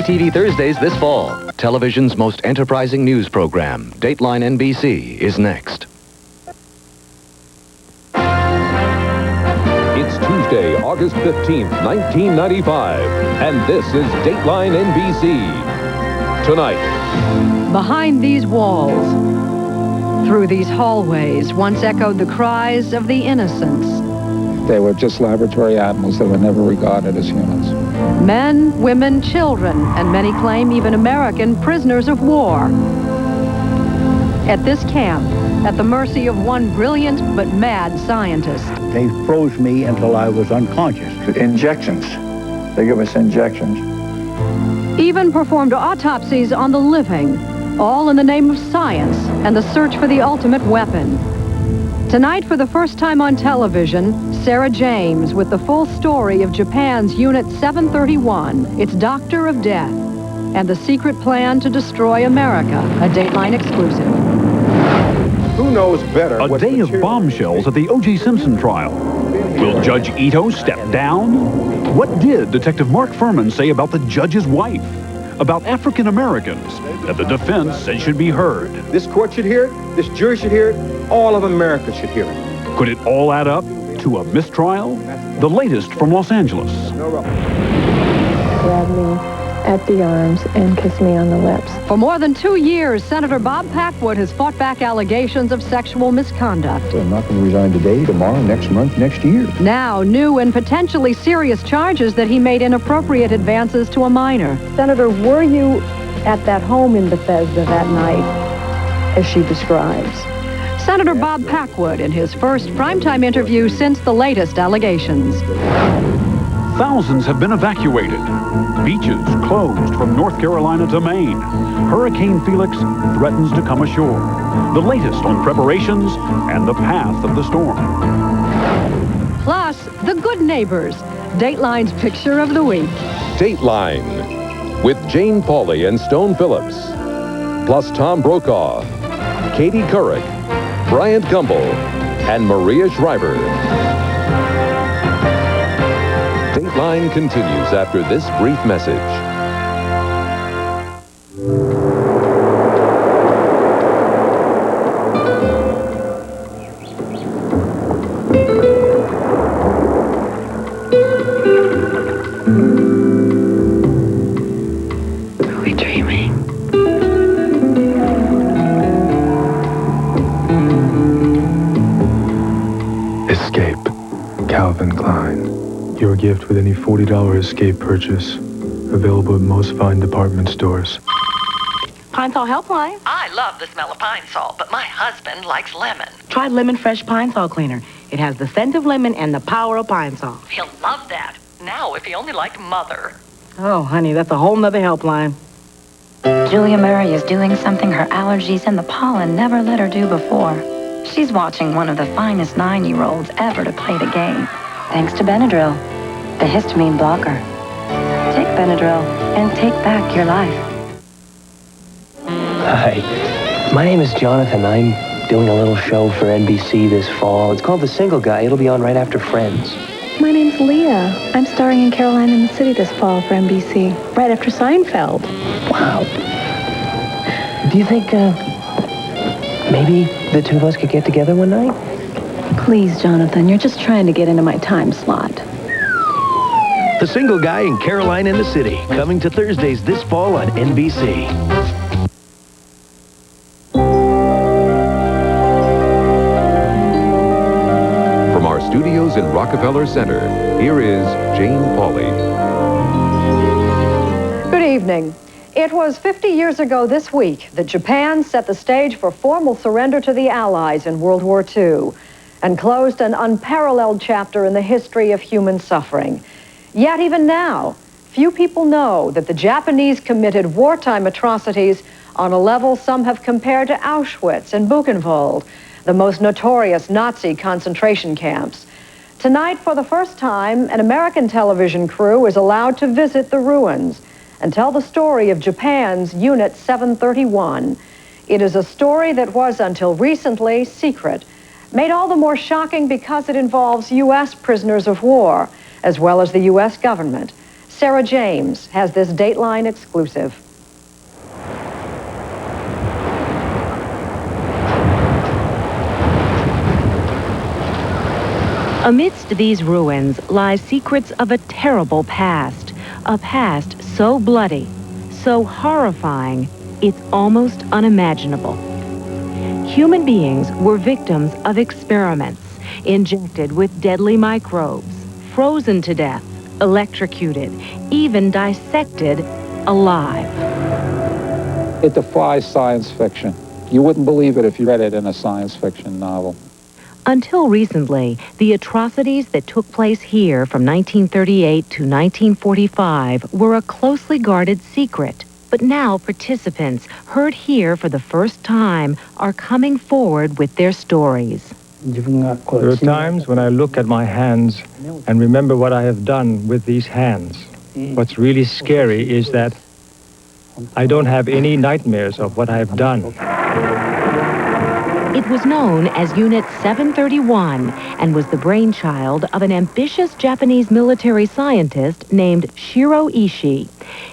TV Thursdays this fall. Television's most enterprising news program, Dateline NBC, is next. It's Tuesday, August 15th, 1995, and this is Dateline NBC. Tonight. Behind these walls, through these hallways, once echoed the cries of the innocents. They were just laboratory animals that were never regarded as humans. Men, women, children, and many claim even American prisoners of war. At this camp, at the mercy of one brilliant but mad scientist. They froze me until I was unconscious. Injections. They give us injections. Even performed autopsies on the living, all in the name of science and the search for the ultimate weapon. Tonight, for the first time on television, Sarah James with the full story of Japan's Unit 731, its Doctor of Death, and the secret plan to destroy America, a Dateline exclusive. Who knows better? A day of bombshells at the O.J. Simpson trial. Will Judge Ito step down? What did Detective Mark Furman say about the judge's wife? About African Americans that the defense said should be heard? This court should hear it. This jury should hear it. All of America should hear it. Could it all add up to a mistrial? The latest from Los Angeles. Grab me at the arms and kiss me on the lips. For more than 2 years, Senator Bob Packwood has fought back allegations of sexual misconduct. I'm not going to resign today, tomorrow, next month, next year. Now, new and potentially serious charges that he made inappropriate advances to a minor. Senator, were you at that home in Bethesda that night, as she describes? Senator Bob Packwood in his first primetime interview since the latest allegations. Thousands have been evacuated. Beaches closed from North Carolina to Maine. Hurricane Felix threatens to come ashore. The latest on preparations and the path of the storm. Plus, The Good Neighbors, Dateline's Picture of the Week. Dateline, with Jane Pauley and Stone Phillips, plus Tom Brokaw, Katie Couric, Bryant Gumbel, and Maria Shriver. Dateline continues after this brief message. Are we dreaming? Escape. Calvin Klein. Your gift with any $40 Escape purchase. Available at most fine department stores. Pine Sol Helpline. I love the smell of Pine Sol, but my husband likes lemon. Try Lemon Fresh Pine Sol Cleaner. It has the scent of lemon and the power of Pine Sol. He'll love that. Now, if he only liked Mother. Oh, honey, that's a whole nother helpline. Julia Murray is doing something her allergies and the pollen never let her do before. She's watching one of the finest 9-year-olds ever to play the game. Thanks to Benadryl, the histamine blocker. Take Benadryl and take back your life. Hi, my name is Jonathan. I'm doing a little show for NBC this fall. It's called The Single Guy. It'll be on right after Friends. My name's Leah. I'm starring in Caroline in the City this fall for NBC, right after Seinfeld. Wow. Do you think, maybe the two of us could get together one night? Please, Jonathan, you're just trying to get into my time slot. The Single Guy and Caroline in the City, coming to Thursdays this fall on NBC. From our studios in Rockefeller Center, here is Jane Pauley. Good evening. It was 50 years ago this week that Japan set the stage for formal surrender to the Allies in World War II and closed an unparalleled chapter in the history of human suffering. Yet even now, few people know that the Japanese committed wartime atrocities on a level some have compared to Auschwitz and Buchenwald, the most notorious Nazi concentration camps. Tonight, for the first time, an American television crew is allowed to visit the ruins and tell the story of Japan's Unit 731. It is a story that was, until recently, secret, made all the more shocking because it involves U.S. prisoners of war, as well as the U.S. government. Sarah James has this Dateline exclusive. Amidst these ruins lie secrets of a terrible past, a past so bloody, so horrifying, it's almost unimaginable. Human beings were victims of experiments, injected with deadly microbes, frozen to death, electrocuted, even dissected alive. It defies science fiction. You wouldn't believe it if you read it in a science fiction novel. Until recently, the atrocities that took place here from 1938 to 1945 were a closely guarded secret. But now participants, heard here for the first time, are coming forward with their stories. There are times when I look at my hands and remember what I have done with these hands. What's really scary is that I don't have any nightmares of what I have done. It was known as Unit 731 and was the brainchild of an ambitious Japanese military scientist named Shiro Ishii.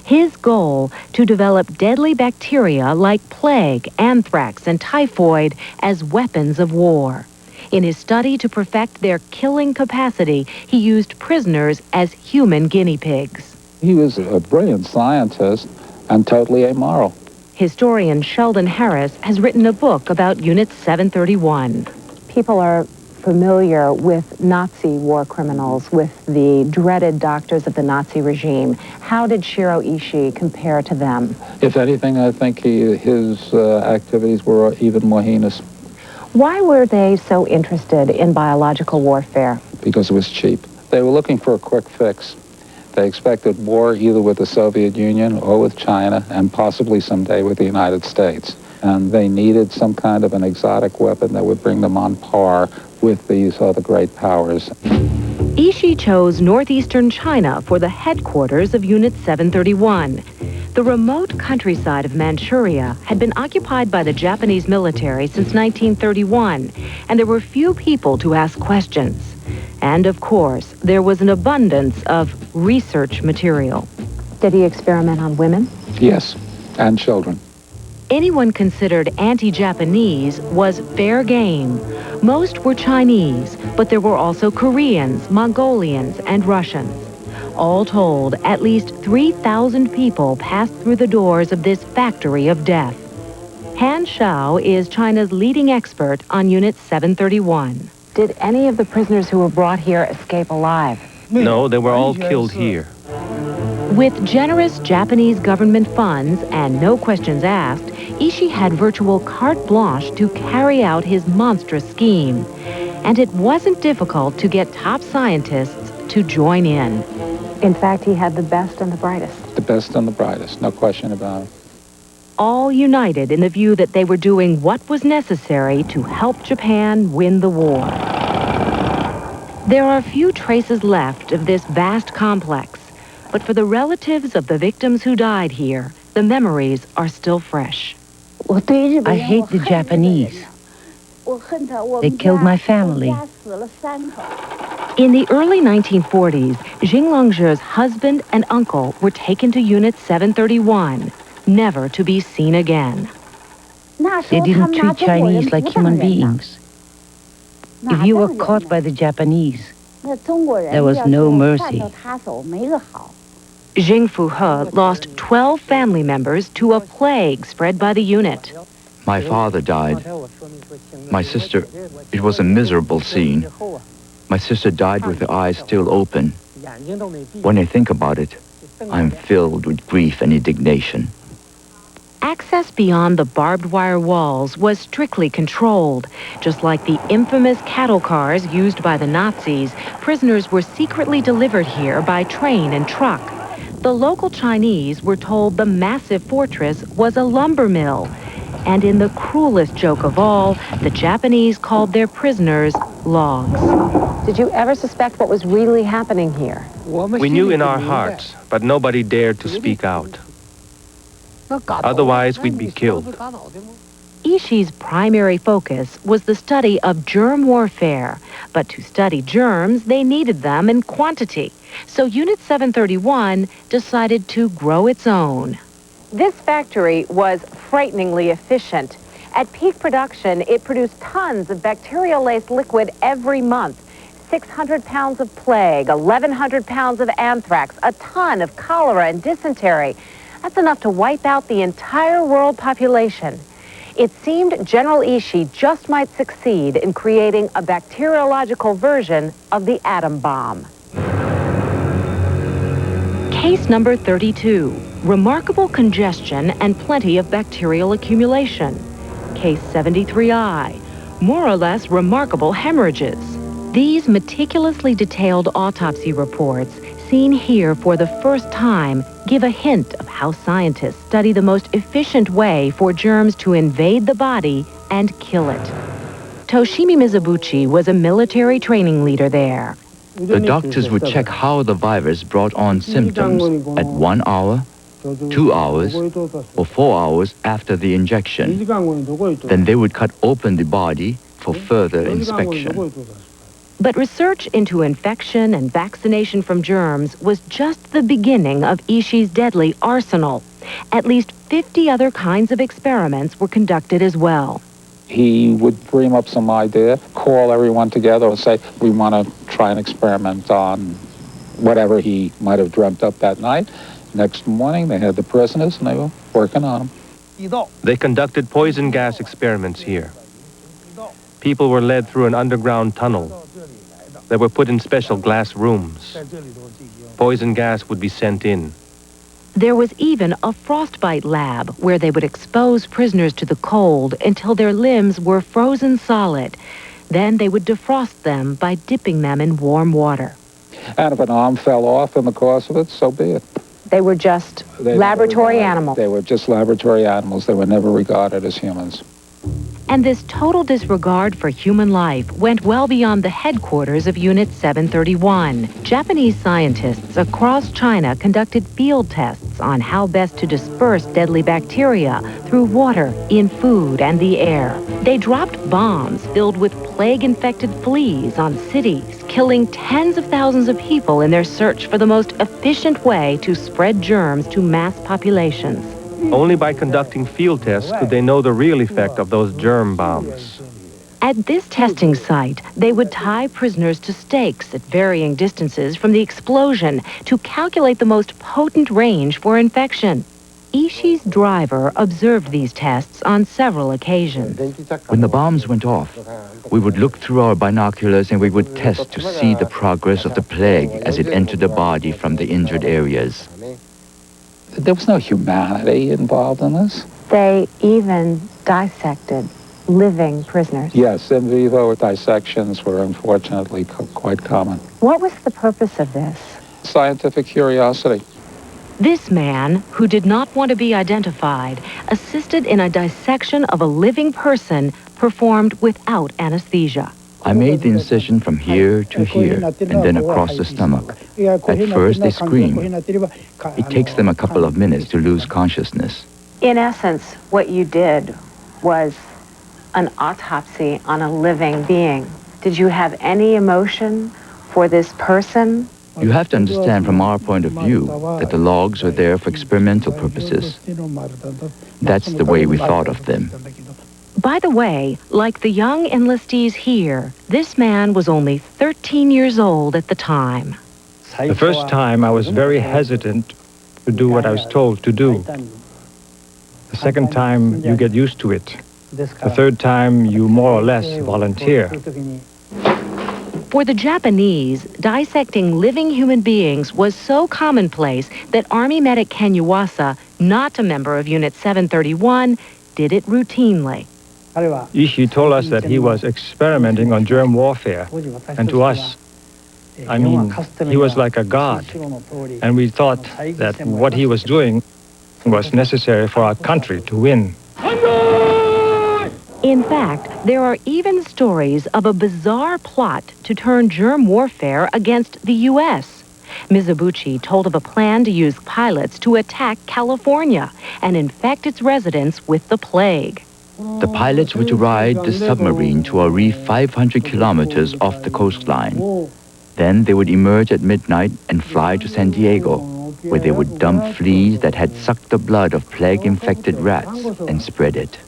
His goal, to develop deadly bacteria like plague, anthrax, and typhoid as weapons of war. In his study to perfect their killing capacity, he used prisoners as human guinea pigs. He was a brilliant scientist and totally amoral. Historian Sheldon Harris has written a book about Unit 731. People are familiar with Nazi war criminals, with the dreaded doctors of the Nazi regime. How did Shiro Ishii compare to them? If anything, I think his activities were even more heinous. Why were they so interested in biological warfare? Because it was cheap. They were looking for a quick fix. They expected war either with the Soviet Union or with China and possibly someday with the United States. And they needed some kind of an exotic weapon that would bring them on par with these other great powers. Ishii chose northeastern China for the headquarters of Unit 731. The remote countryside of Manchuria had been occupied by the Japanese military since 1931, and there were few people to ask questions. And of course, there was an abundance of research material. Did he experiment on women? Yes, and children. Anyone considered anti-Japanese was fair game. Most were Chinese, but there were also Koreans, Mongolians, and Russians. All told, at least 3,000 people passed through the doors of this factory of death. Han Shao is China's leading expert on Unit 731. Did any of the prisoners who were brought here escape alive? No, they were all killed here. With generous Japanese government funds and no questions asked, Ishii had virtual carte blanche to carry out his monstrous scheme. And it wasn't difficult to get top scientists to join in. In fact, he had the best and the brightest. The best and the brightest, no question about it. All united in the view that they were doing what was necessary to help Japan win the war. There are few traces left of this vast complex, but for the relatives of the victims who died here, the memories are still fresh. I hate the Japanese. They killed my family. In the early 1940s, Jing Longzhe's husband and uncle were taken to Unit 731, never to be seen again. They didn't treat Chinese like human beings. If you were caught by the Japanese, there was no mercy. Jing Fuhe lost 12 family members to a plague spread by the unit. My father died. My sister, it was a miserable scene. My sister died with her eyes still open. When I think about it, I'm filled with grief and indignation. Access beyond the barbed wire walls was strictly controlled. Just like the infamous cattle cars used by the Nazis, prisoners were secretly delivered here by train and truck. The local Chinese were told the massive fortress was a lumber mill. And in the cruelest joke of all, the Japanese called their prisoners logs. Did you ever suspect what was really happening here? We knew in our hearts, but nobody dared to speak out. Otherwise, we'd be killed. Ishii's primary focus was the study of germ warfare, but to study germs, they needed them in quantity. So Unit 731 decided to grow its own. This factory was frighteningly efficient. At peak production, it produced tons of bacterial-laced liquid every month. 600 pounds of plague, 1,100 pounds of anthrax, a ton of cholera and dysentery. That's enough to wipe out the entire world population. It seemed General Ishii just might succeed in creating a bacteriological version of the atom bomb. Case number 32, remarkable congestion and plenty of bacterial accumulation. Case 73I, more or less remarkable hemorrhages. These meticulously detailed autopsy reports, seen here for the first time, give a hint of how scientists study the most efficient way for germs to invade the body and kill it. Toshimi Mizubuchi was a military training leader there. The doctors would check how the virus brought on symptoms at 1 hour, 2 hours, or 4 hours after the injection. Then they would cut open the body for further inspection. But research into infection and vaccination from germs was just the beginning of Ishii's deadly arsenal. At least 50 other kinds of experiments were conducted as well. He would dream up some idea, call everyone together and say, we want to try an experiment on whatever he might have dreamt up that night. Next morning, they had the prisoners and they were working on them. They conducted poison gas experiments here. People were led through an underground tunnel. They were put in special glass rooms. Poison gas would be sent in. There was even a frostbite lab where they would expose prisoners to the cold until their limbs were frozen solid. Then they would defrost them by dipping them in warm water. And if an arm fell off in the course of it, so be it. They were just laboratory animals. They were just laboratory animals. They were never regarded as humans. And this total disregard for human life went well beyond the headquarters of Unit 731. Japanese scientists across China conducted field tests on how best to disperse deadly bacteria through water, in food, and the air. They dropped bombs filled with plague-infected fleas on cities, killing tens of thousands of people in their search for the most efficient way to spread germs to mass populations. Only by conducting field tests could they know the real effect of those germ bombs. At this testing site, they would tie prisoners to stakes at varying distances from the explosion to calculate the most potent range for infection. Ishii's driver observed these tests on several occasions. When the bombs went off, we would look through our binoculars and we would test to see the progress of the plague as it entered the body from the injured areas. There was no humanity involved in this. They even dissected living prisoners. Yes, in vivo dissections were unfortunately quite common. What was the purpose of this? Scientific curiosity. This man, who did not want to be identified, assisted in a dissection of a living person performed without anesthesia. I made the incision from here to here and then across the stomach. At first, they scream. It takes them a couple of minutes to lose consciousness. In essence, what you did was an autopsy on a living being. Did you have any emotion for this person? You have to understand from our point of view that the logs are there for experimental purposes. That's the way we thought of them. By the way, like the young enlistees here, this man was only 13 years old at the time. The first time I was very hesitant to do what I was told to do. The second time you get used to it. The third time you more or less volunteer. For the Japanese, dissecting living human beings was so commonplace that Army medic Ken Yuasa, not a member of Unit 731, did it routinely. Ishii told us that he was experimenting on germ warfare, and to us, I mean, he was like a god, and we thought that what he was doing was necessary for our country to win. In fact, there are even stories of a bizarre plot to turn germ warfare against the U.S. Mizubuchi told of a plan to use pilots to attack California and infect its residents with the plague. The pilots were to ride the submarine to a reef 500 kilometers off the coastline. Then they would emerge at midnight and fly to San Diego, where they would dump fleas that had sucked the blood of plague-infected rats and spread it.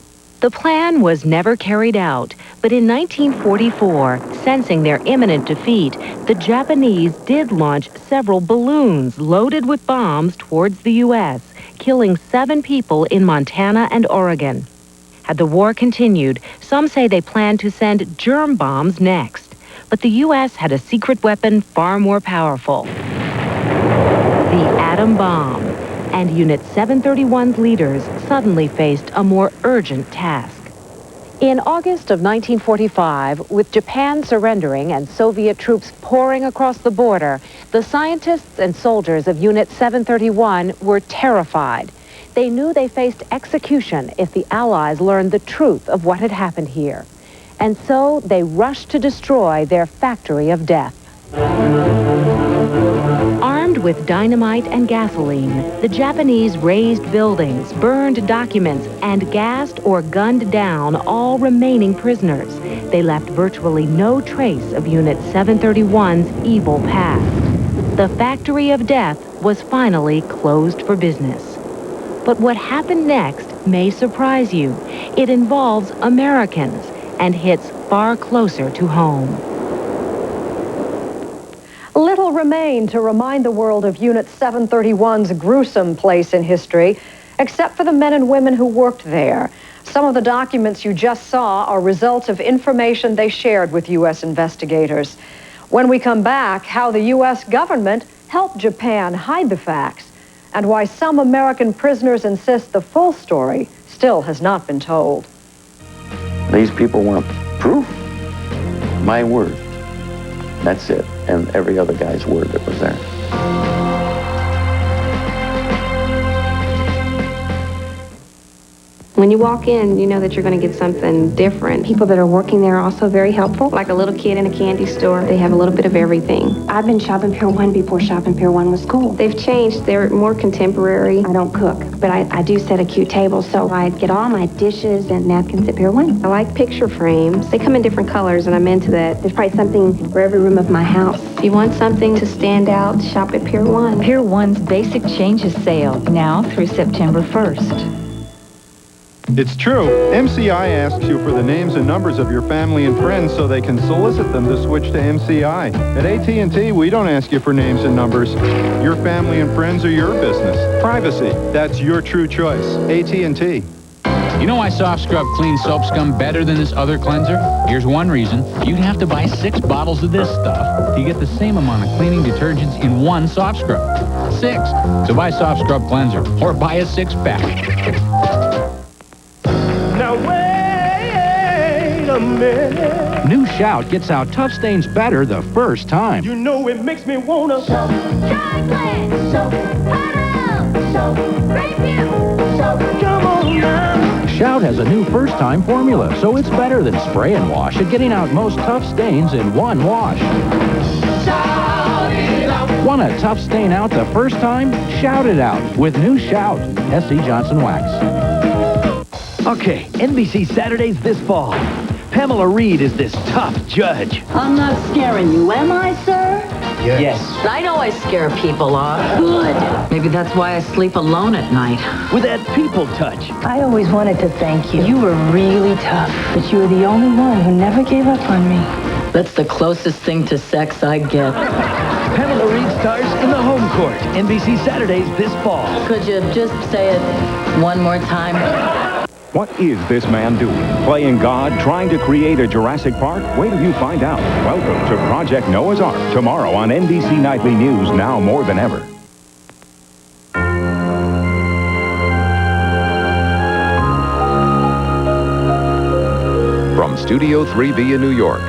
The plan was never carried out, but in 1944, sensing their imminent defeat, the Japanese did launch several balloons loaded with bombs towards the U.S., killing 7 people in Montana and Oregon. Had the war continued, some say they planned to send germ bombs next. But the U.S. had a secret weapon far more powerful: the atom bomb. And Unit 731's leaders suddenly faced a more urgent task. In August of 1945, with Japan surrendering and Soviet troops pouring across the border, the scientists and soldiers of Unit 731 were terrified. They knew they faced execution if the Allies learned the truth of what had happened here. And so they rushed to destroy their factory of death. Armed with dynamite and gasoline, the Japanese razed buildings, burned documents, and gassed or gunned down all remaining prisoners. They left virtually no trace of Unit 731's evil past. The factory of death was finally closed for business. But what happened next may surprise you. It involves Americans and hits far closer to home. Little remained to remind the world of Unit 731's gruesome place in history, except for the men and women who worked there. Some of the documents you just saw are results of information they shared with U.S. investigators. When we come back, how the U.S. government helped Japan hide the facts, and why some American prisoners insist the full story still has not been told. These people want proof. My word. That's it. And every other guy's word that was there. When you walk in, you know that you're going to get something different. People that are working there are also very helpful. Like a little kid in a candy store, they have a little bit of everything. I've been shopping Pier 1 before shopping Pier 1 was cool. They've changed. They're more contemporary. I don't cook, but I do set a cute table, so I get all my dishes and napkins at Pier 1. I like picture frames. They come in different colors, and I'm into that. There's probably something for every room of my house. If you want something to stand out, shop at Pier 1. Pier 1's Basic Changes sale, now through September 1st. It's true. MCI asks you for the names and numbers of your family and friends so they can solicit them to switch to MCI. At AT&T, we don't ask you for names and numbers. Your family and friends are your business. Privacy, that's your true choice. AT&T. You know why Soft Scrub cleans soap scum better than this other cleanser? Here's one reason. You'd have to buy 6 bottles of this stuff to get the same amount of cleaning detergents in one Soft Scrub. 6. So buy Soft Scrub Cleanser or buy a 6-pack. Now wait a minute. New Shout gets out tough stains better the first time. You know it makes me wanna soap, dry cleanse, soap, bottle, soap, review, soap. Come on now. Shout has a new first-time formula, so it's better than spray and wash at getting out most tough stains in one wash. Shout it out. Want a tough stain out the first time? Shout it out with new Shout. S.C. Johnson Wax. Okay, NBC Saturdays this fall. Pamela Reed is this tough judge. I'm not scaring you, am I, sir? Yes. I know I scare people off. Good. Maybe that's why I sleep alone at night. With that people touch. I always wanted to thank you. You were really tough, but you were the only one who never gave up on me. That's the closest thing to sex I get. Pamela Reed stars in The Home Court. NBC Saturdays this fall. Could you just say it one more time? What is this man doing? Playing God, trying to create a Jurassic Park? Wait till you find out. Welcome to Project Noah's Ark, tomorrow on NBC Nightly News, now more than ever. From Studio 3B in New York,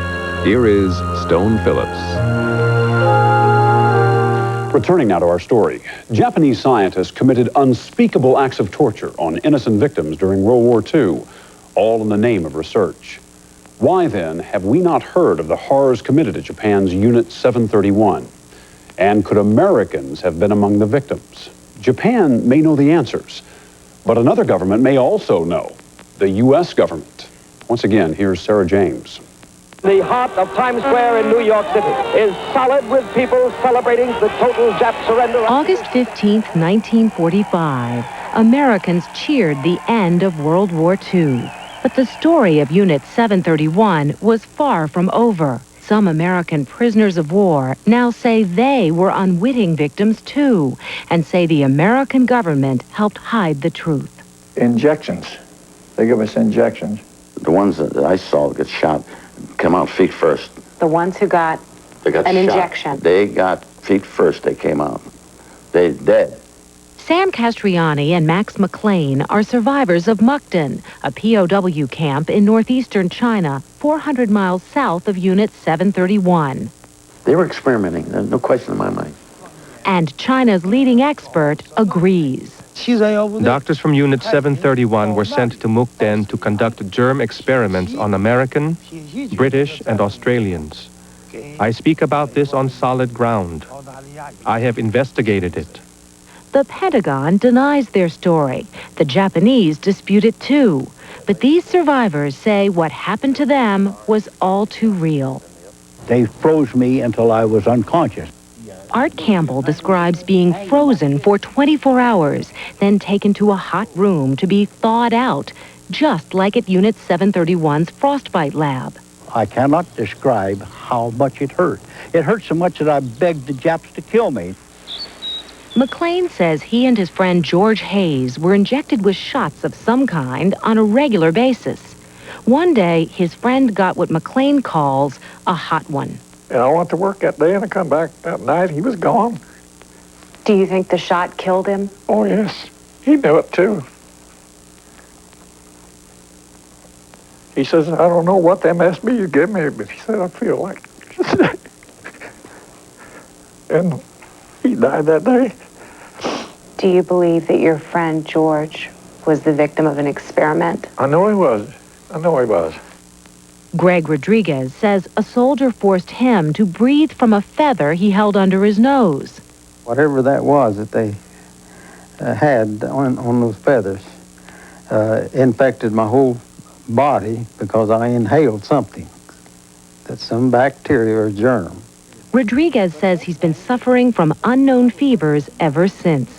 here is Stone Phillips. Returning now to our story. Japanese scientists committed unspeakable acts of torture on innocent victims during World War II, all in the name of research. Why then have we not heard of the horrors committed at Japan's Unit 731? And could Americans have been among the victims? Japan may know the answers, but another government may also know. the U.S. government. Once again, here's Sarah James. The heart of Times Square in New York City is solid with people celebrating the total Jap surrender. August 15th, 1945, Americans cheered the end of World War II. But the story of Unit 731 was far from over. Some American prisoners of war now say they were unwitting victims too, and say the American government helped hide the truth. Injections. They give us injections. The ones that I saw get shot come out feet first. The ones who got an shot. injection. They got feet first. They came out. They dead. Sam Castriani and Max McLean are survivors of Mukden, a POW camp in northeastern China, 400 miles south of Unit 731. They were experimenting. There's no question in my mind. And China's leading expert agrees. Doctors from Unit 731 were sent to Mukden to conduct germ experiments on American, British, and Australians. I speak about this on solid ground. I have investigated it. The Pentagon denies their story. The Japanese dispute it too. But these survivors say what happened to them was all too real. They froze me until I was unconscious. Art Campbell describes being frozen for 24 hours, then taken to a hot room to be thawed out, just like at Unit 731's frostbite lab. I cannot describe how much it hurt. It hurt so much that I begged the Japs to kill me. McLean says he and his friend George Hayes were injected with shots of some kind on a regular basis. One day, his friend got what McLean calls a hot one. And I went to work that day and I come back that night. He was gone. Do you think the shot killed him? Oh, yes. He knew it, too. He says, I don't know what MSB you give me, but he said, I feel like it. And he died that day. Do you believe that your friend George was the victim of an experiment? I know he was. I know he was. Greg Rodriguez says a soldier forced him to breathe from a feather he held under his nose. Whatever that was that they had on those feathers infected my whole body because I inhaled something. That's some bacteria or germ. Rodriguez says he's been suffering from unknown fevers ever since.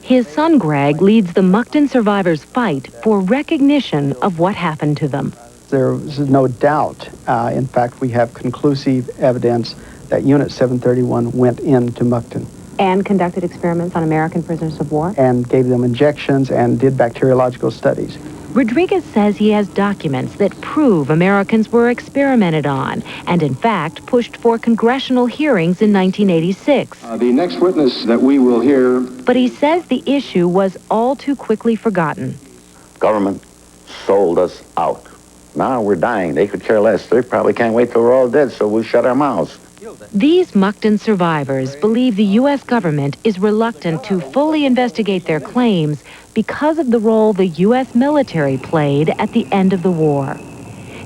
His son Greg leads the Mukden survivors' fight for recognition of what happened to them. There is no doubt. In fact, we have conclusive evidence that Unit 731 went into Mukden. And conducted experiments on American prisoners of war? And gave them injections and did bacteriological studies. Rodriguez says he has documents that prove Americans were experimented on and, in fact, pushed for congressional hearings in 1986. The next witness that we will hear... But he says the issue was all too quickly forgotten. Government sold us out. Now we're dying. They could care less. They probably can't wait till we're all dead, so we'll shut our mouths. These Mukden survivors believe the U.S. government is reluctant to fully investigate their claims because of the role the U.S. military played at the end of the war.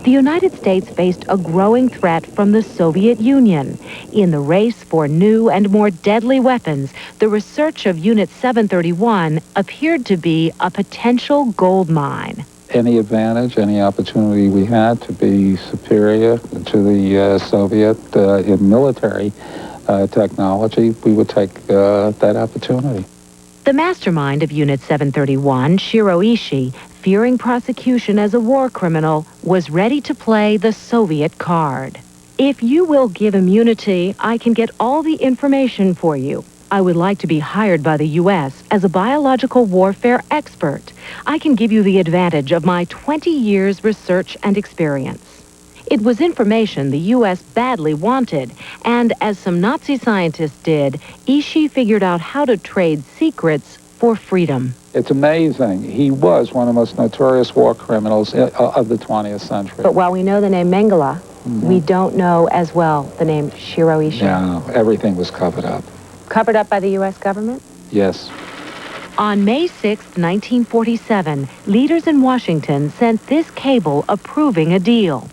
The United States faced a growing threat from the Soviet Union. In the race for new and more deadly weapons, the research of Unit 731 appeared to be a potential gold mine. Any advantage, any opportunity we had to be superior to the Soviet in military technology, we would take that opportunity. The mastermind of Unit 731, Shiro Ishii, fearing prosecution as a war criminal, was ready to play the Soviet card. If you will give immunity, I can get all the information for you. I would like to be hired by the U.S. as a biological warfare expert. I can give you the advantage of my 20 years research and experience. It was information the U.S. badly wanted, and as some Nazi scientists did, Ishii figured out how to trade secrets for freedom. It's amazing. He was one of the most notorious war criminals of the 20th century. But while we know the name Mengele, we don't know as well the name Shiro Ishii. No, everything was covered up. Covered up by the U.S. government? Yes. On May 6, 1947, leaders in Washington sent this cable approving a deal.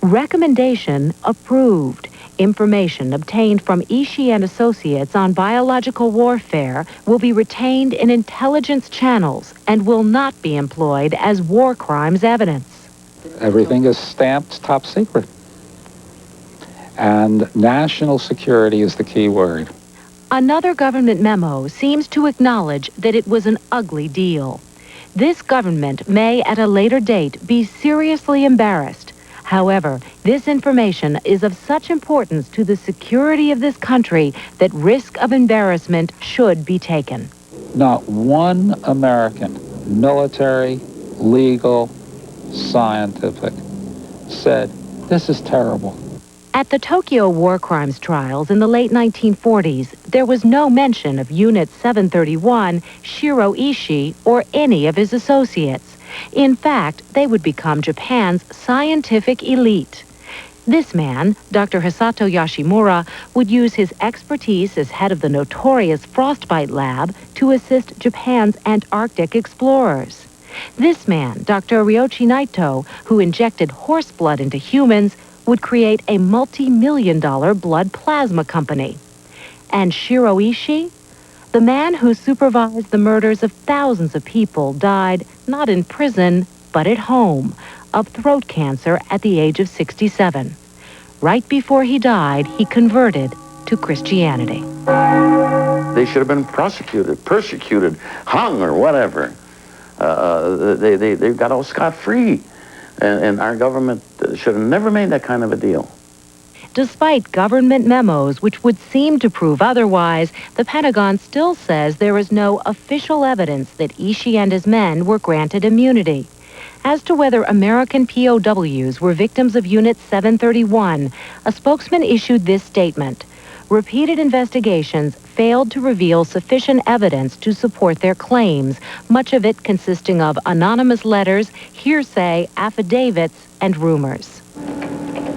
Recommendation approved. Information obtained from Ishii and Associates on biological warfare will be retained in intelligence channels and will not be employed as war crimes evidence. Everything is stamped top secret. And national security is the key word. Another government memo seems to acknowledge that it was an ugly deal. This government may at a later date be seriously embarrassed. However, this information is of such importance to the security of this country that risk of embarrassment should be taken. Not one American, military, legal, scientific, said, this is terrible. At the Tokyo war crimes trials in the late 1940s, there was no mention of Unit 731, Shiro Ishii, or any of his associates. In fact, they would become Japan's scientific elite. This man, Dr. Hisato Yoshimura, would use his expertise as head of the notorious Frostbite Lab to assist Japan's Antarctic explorers. This man, Dr. Ryoichi Naito, who injected horse blood into humans, would create a multi-million-dollar blood plasma company. And Shiro Ishii? The man who supervised the murders of thousands of people died not in prison, but at home, of throat cancer at the age of 67. Right before he died, he converted to Christianity. They should have been prosecuted, persecuted, hung, or whatever. They got all scot-free. And our government should have never made that kind of a deal. Despite government memos which would seem to prove otherwise, the Pentagon still says there is no official evidence that Ishii and his men were granted immunity. As to whether American POWs were victims of Unit 731, a spokesman issued this statement. Repeated investigations failed to reveal sufficient evidence to support their claims, much of it consisting of anonymous letters, hearsay, affidavits, and rumors.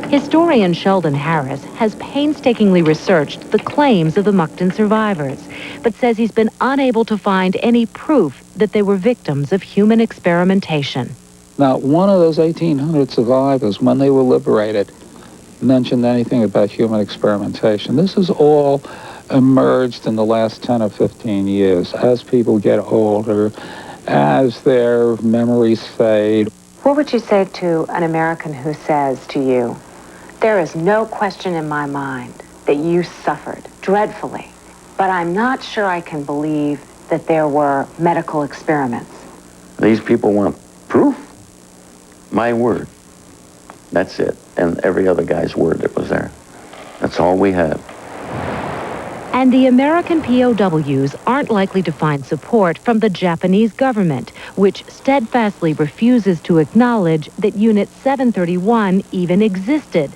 Historian Sheldon Harris has painstakingly researched the claims of the Mukden survivors, but says he's been unable to find any proof that they were victims of human experimentation. Not one of those 1,800 survivors, when they were liberated, mentioned anything about human experimentation. This has all emerged in the last 10 or 15 years as people get older, as their memories fade. What would you say to an American who says to you, there is no question in my mind that you suffered dreadfully, but I'm not sure I can believe that there were medical experiments? These people want proof. My word. That's it. And every other guy's word that was there. That's all we have. And the American POWs aren't likely to find support from the Japanese government, which steadfastly refuses to acknowledge that Unit 731 even existed.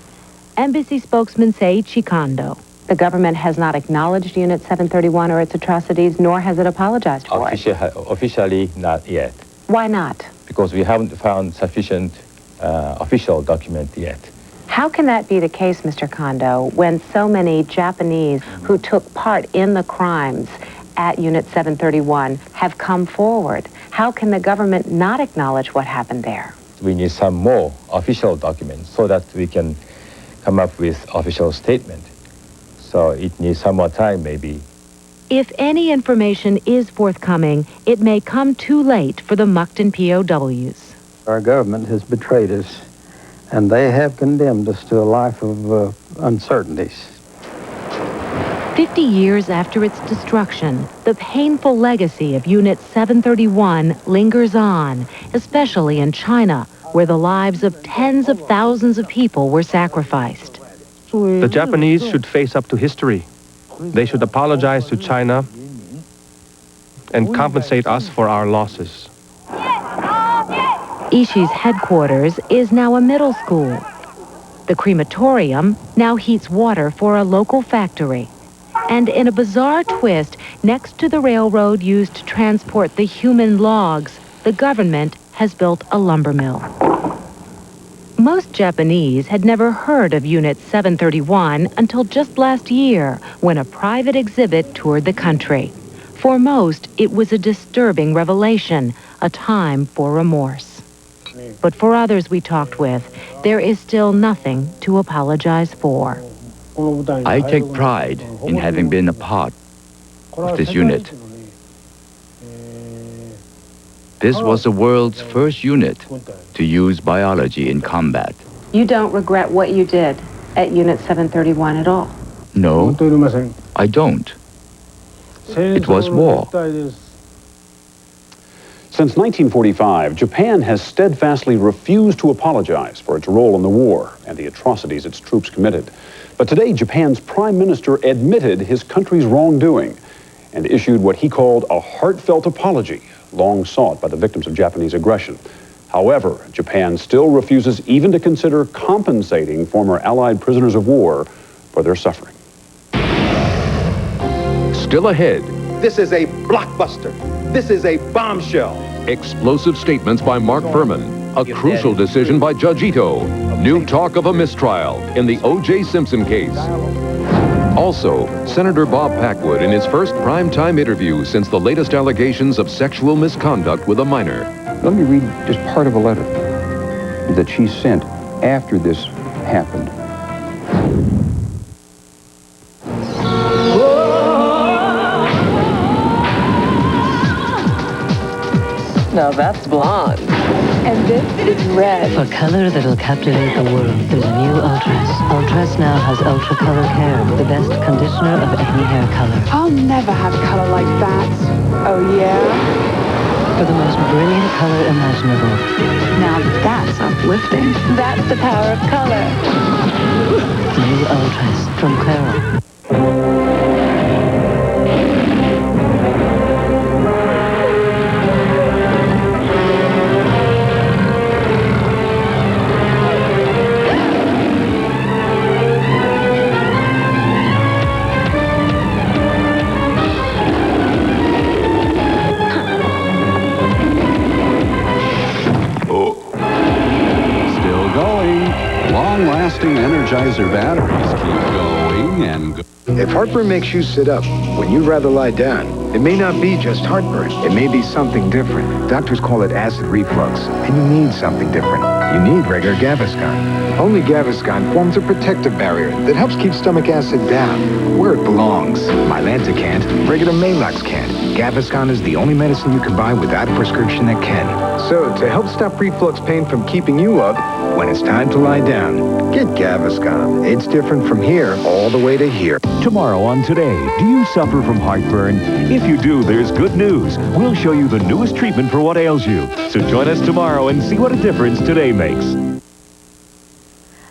Embassy spokesman Seiichi Kondo. The government has not acknowledged Unit 731 or its atrocities, nor has it apologized for it. Officially, not yet. Why not? Because we haven't found sufficient official document yet. How can that be the case, Mr. Kondo, when so many Japanese who took part in the crimes at Unit 731 have come forward? How can the government not acknowledge what happened there? We need some more official documents so that we can come up with official statement. So it needs some more time, maybe. If any information is forthcoming, it may come too late for the Mukden POWs. Our government has betrayed us, and they have condemned us to a life of uncertainties. 50 years after its destruction, the painful legacy of Unit 731 lingers on, especially in China, where the lives of tens of thousands of people were sacrificed. The Japanese should face up to history. They should apologize to China and compensate us for our losses. Ishii's headquarters is now a middle school. The crematorium now heats water for a local factory. And in a bizarre twist, next to the railroad used to transport the human logs, the government has built a lumber mill. Most Japanese had never heard of Unit 731 until just last year, when a private exhibit toured the country. For most, it was a disturbing revelation, a time for remorse. But for others we talked with, there is still nothing to apologize for. I take pride in having been a part of this unit. This was the world's first unit to use biology in combat. You don't regret what you did at Unit 731 at all? No, I don't. It was war. Since 1945, Japan has steadfastly refused to apologize for its role in the war and the atrocities its troops committed. But today, Japan's prime minister admitted his country's wrongdoing and issued what he called a heartfelt apology, long sought by the victims of Japanese aggression. However, Japan still refuses even to consider compensating former Allied prisoners of war for their suffering. Still ahead, this is a blockbuster. This is a bombshell. explosive statements by Mark Furman, a crucial decision by Judge Ito, new talk of a mistrial in the O.J. Simpson case. Also, Senator Bob Packwood in his first primetime interview since the latest allegations of sexual misconduct with a minor. Let me read just part of a letter that she sent after this happened. Now that's blonde. And this is red. For color that'll captivate the world, there's a new Ultras. Ultras now has Ultra Color Care, the best conditioner of any hair color. I'll never have color like that. Oh, yeah? For the most brilliant color imaginable. Now that's uplifting. That's the power of color. New Ultras from Clairol. Long-lasting Energizer batteries keep going and go. If heartburn makes you sit up when you'd rather lie down, it may not be just heartburn. It may be something different. Doctors call it acid reflux, and you need something different. You need regular Gaviscon. Only Gaviscon forms a protective barrier that helps keep stomach acid down, where it belongs. Mylanta can't, regular Maalox can't. Gaviscon is the only medicine you can buy without a prescription that can. So, to help stop reflux pain from keeping you up, when it's time to lie down, get Gaviscon. It's different from here all the way to here. Tomorrow on Today, do you suffer from heartburn? If you do, there's good news. We'll show you the newest treatment for what ails you. So join us tomorrow and see what a difference today makes.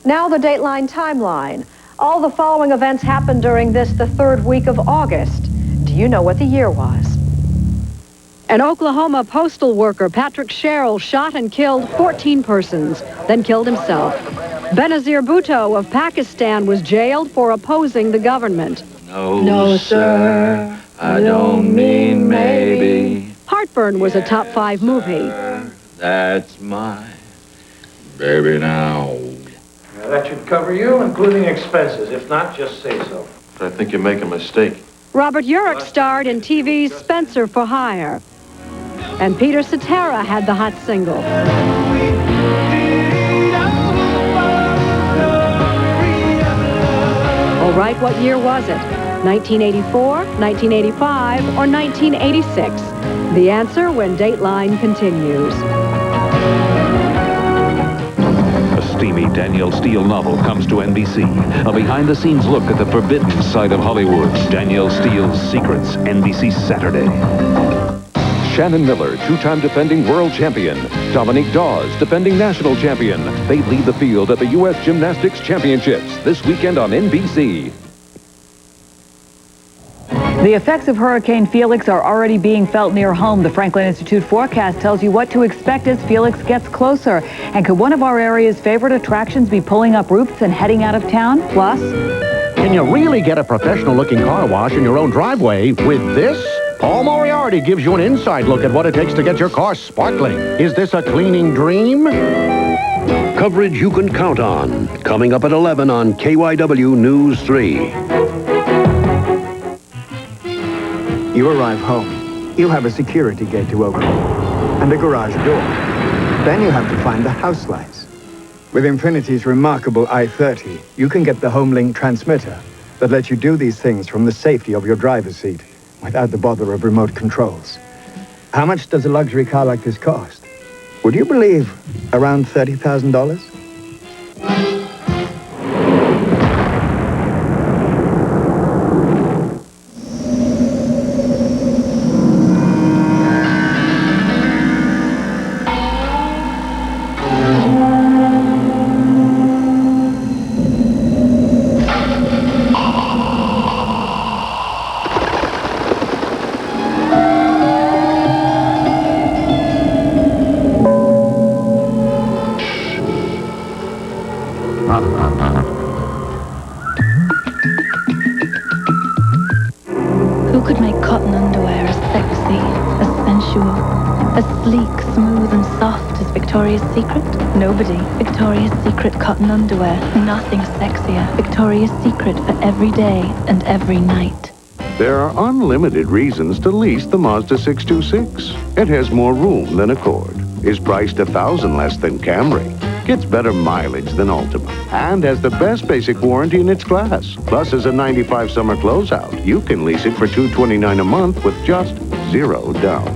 Now the Dateline timeline. All the following events happened during the third week of August. Do you know what the year was? An Oklahoma postal worker, Patrick Sherrill, shot and killed 14 persons, then killed himself. Benazir Bhutto of Pakistan was jailed for opposing the government. No, sir, I don't mean maybe. Heartburn was a top 5 movie. That's my baby now. That should cover you, including expenses. If not, just say so. I think you make a mistake. Robert Urich starred in TV's Spencer for Hire. And Peter Cetera had the hot single. All right, what year was it? 1984, 1985, or 1986? The answer when Dateline continues. A steamy Danielle Steele novel comes to NBC. A behind-the-scenes look at the forbidden side of Hollywood. Danielle Steele's Secrets, NBC Saturday. Shannon Miller, two-time defending world champion. Dominique Dawes, defending national champion. They lead the field at the U.S. Gymnastics Championships this weekend on NBC. The effects of Hurricane Felix are already being felt near home. The Franklin Institute forecast tells you what to expect as Felix gets closer. And could one of our area's favorite attractions be pulling up roofs and heading out of town? Plus, can you really get a professional-looking car wash in your own driveway with this? Paul Moriarty gives you an inside look at what it takes to get your car sparkling. Is this a cleaning dream? Coverage you can count on. Coming up at 11 on KYW News 3. You arrive home. You'll have a security gate to open and a garage door. Then you have to find the house lights. With Infinity's remarkable i30, you can get the Homelink transmitter that lets you do these things from the safety of your driver's seat without the bother of remote controls. How much does a luxury car like this cost? Would you believe around $30,000? Who could make cotton underwear as sexy, as sensual, as sleek, smooth and soft as Victoria's Secret? Nobody. Victoria's Secret cotton underwear. Nothing sexier. Victoria's Secret for every day and every night. There are unlimited reasons to lease the Mazda 626. It has more room than Accord, is priced $1,000 less than Camry, gets better mileage than Altima, and has the best basic warranty in its class. Plus, as a 95 summer closeout, you can lease it for $229 a month with just $0 down.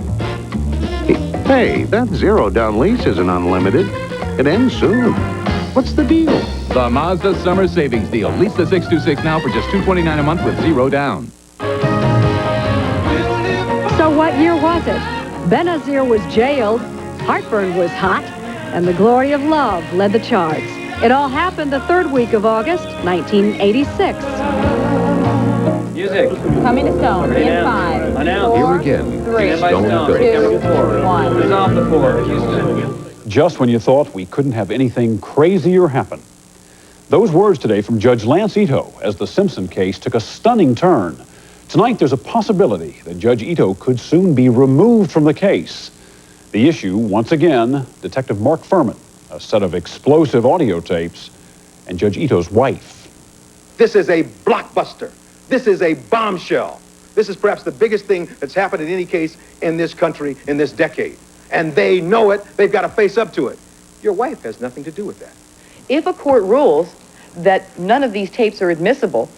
Hey, that $0 down lease isn't unlimited. It ends soon. What's the deal? The Mazda Summer Savings Deal. Lease the 626 now for just $229 a month with $0 down. So what year was it? Benazir was jailed, heartburn was hot, and the glory of love led the charts. It all happened the third week of August, 1986. Music. Coming to Stone in 5, Here again, 3, Stone Goes. 2, 1. Who's off the floor? Houston. Just when you thought we couldn't have anything crazier happen. Those words today from Judge Lance Ito as the Simpson case took a stunning turn. Tonight, there's a possibility that Judge Ito could soon be removed from the case. The issue, once again, Detective Mark Furman, a set of explosive audio tapes, and Judge Ito's wife. This is a blockbuster. This is a bombshell. This is perhaps the biggest thing that's happened in any case in this country in this decade. And they know it. They've got to face up to it. Your wife has nothing to do with that. If a court rules that none of these tapes are admissible,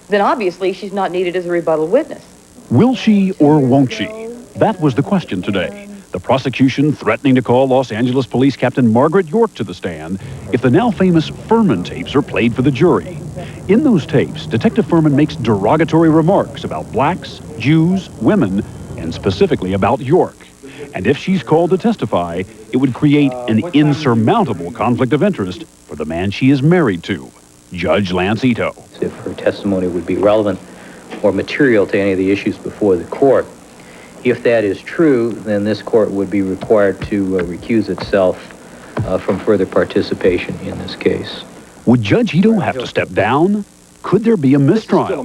then obviously she's not needed as a rebuttal witness. Will she or won't she? That was the question today. The prosecution threatening to call Los Angeles Police Captain Margaret York to the stand if the now famous Furman tapes are played for the jury. In those tapes, Detective Furman makes derogatory remarks about blacks, Jews, women, and specifically about York. And if she's called to testify, it would create an insurmountable conflict of interest for the man she is married to, Judge Lance Ito. If her testimony would be relevant or material to any of the issues before the court. If that is true, then this court would be required to recuse itself from further participation in this case. Would Judge Ito have to step down? Could there be a mistrial?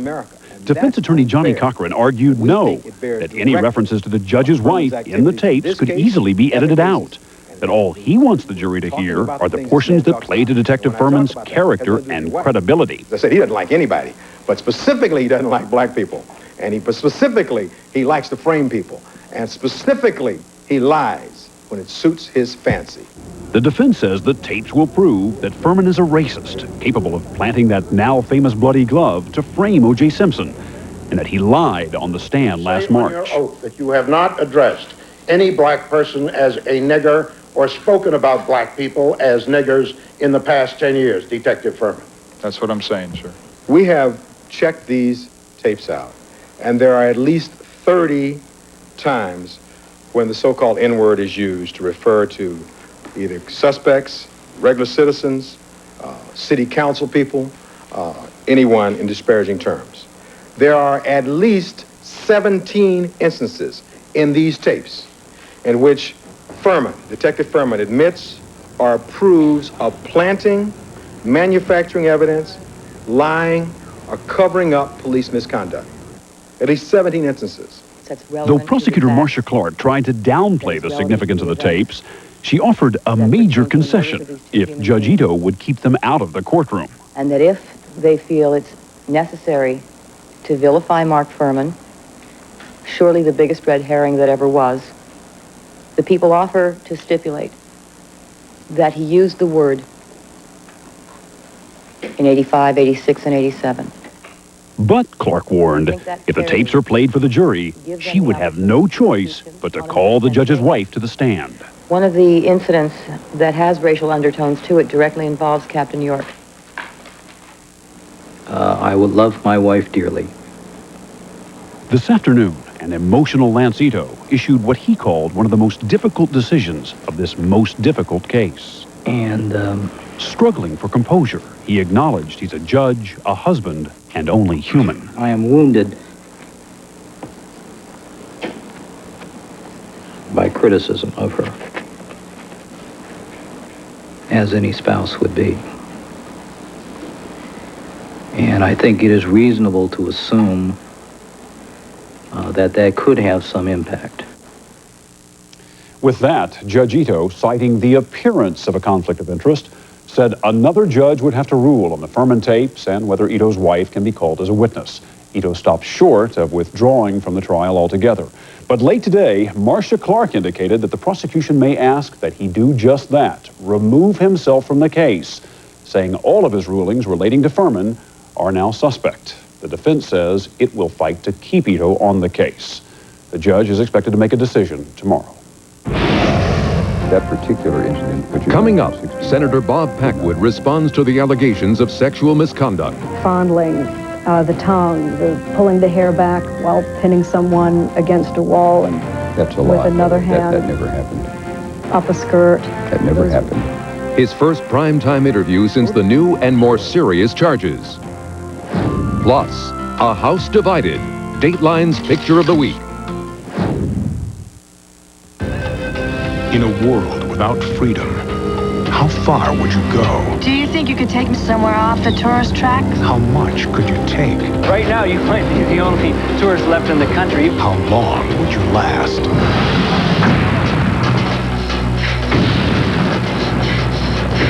Defense attorney Johnny Cochran argued no, that any references to the judge's wife in the tapes could easily be edited out. That all he wants the jury to hear are the portions that play to Detective Furman's character and credibility. As I said, he doesn't like anybody, but specifically he doesn't like black people. And specifically, he likes to frame people. And specifically, he lies when it suits his fancy. The defense says the tapes will prove that Furman is a racist, capable of planting that now famous bloody glove to frame O.J. Simpson, and that he lied on the stand last March. On your oath that you have not addressed any black person as a nigger or spoken about black people as niggers in the past 10 years, Detective Furman. That's what I'm saying, sir. We have checked these tapes out, and there are at least 30 times when the so-called N-word is used to refer to either suspects, regular citizens, city council people, anyone in disparaging terms. There are at least 17 instances in these tapes in which Furman, Detective Furman, admits or approves of planting, manufacturing evidence, lying, or covering up police misconduct. At least 17 instances. Though prosecutor Marcia Clark tried to downplay the significance of the tapes, she offered a major concession if Judge Ito would keep them out of the courtroom. And that if they feel it's necessary to vilify Mark Furman, surely the biggest red herring that ever was, the people offer to stipulate that he used the word in 85, 86, and 87. But, Clark warned, if the tapes are played for the jury, she would have no choice but to call the judge's wife to the stand. One of the incidents that has racial undertones to it directly involves Captain York. I would love my wife dearly. This afternoon, an emotional Lance Ito issued what he called one of the most difficult decisions of this most difficult case. And, struggling for composure, he acknowledged he's a judge, a husband, and only human. I am wounded by criticism of her, as any spouse would be. And I think it is reasonable to assume that could have some impact. With that, Judge Ito, citing the appearance of a conflict of interest, said another judge would have to rule on the Furman tapes and whether Ito's wife can be called as a witness. Ito stopped short of withdrawing from the trial altogether. But late today, Marcia Clark indicated that the prosecution may ask that he do just that, remove himself from the case, saying all of his rulings relating to Furman are now suspect. The defense says it will fight to keep Ito on the case. The judge is expected to make a decision tomorrow. That particular incident. Coming up, Senator Bob Packwood responds to the allegations of sexual misconduct. Fondling the tongue, the pulling the hair back while pinning someone against a wall, and That's a with lie. another hand That never happened. up a skirt. That never happened. His first primetime interview since the new and more serious charges. Plus, a house divided. Dateline's Picture of the Week. In a world without freedom, how far would you go? Do you think you could take me somewhere off the tourist tracks? How much could you take? Right now, you might be the only tourist left in the country. How long would you last?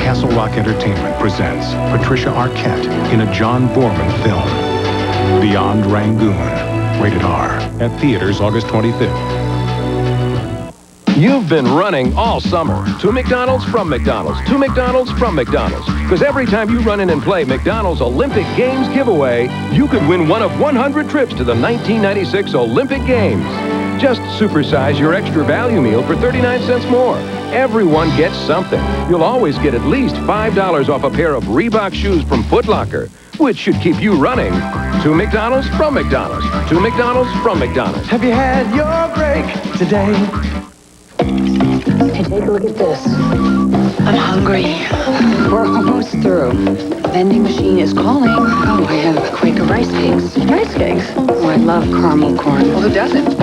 Castle Rock Entertainment presents Patricia Arquette in a John Borman film, Beyond Rangoon, rated R, at theaters August 25th. You've been running all summer. To McDonald's from McDonald's. To McDonald's from McDonald's. Because every time you run in and play McDonald's Olympic Games giveaway, you could win one of 100 trips to the 1996 Olympic Games. Just supersize your extra value meal for 39 cents more. Everyone gets something. You'll always get at least $5 off a pair of Reebok shoes from Foot Locker, which should keep you running. To McDonald's from McDonald's. To McDonald's from McDonald's. Have you had your break today? Hey, take a look at this. I'm hungry. We're almost through. The vending machine is calling. Oh, I have Quaker rice cakes. Rice cakes? Oh, I love caramel corn. Well, who doesn't?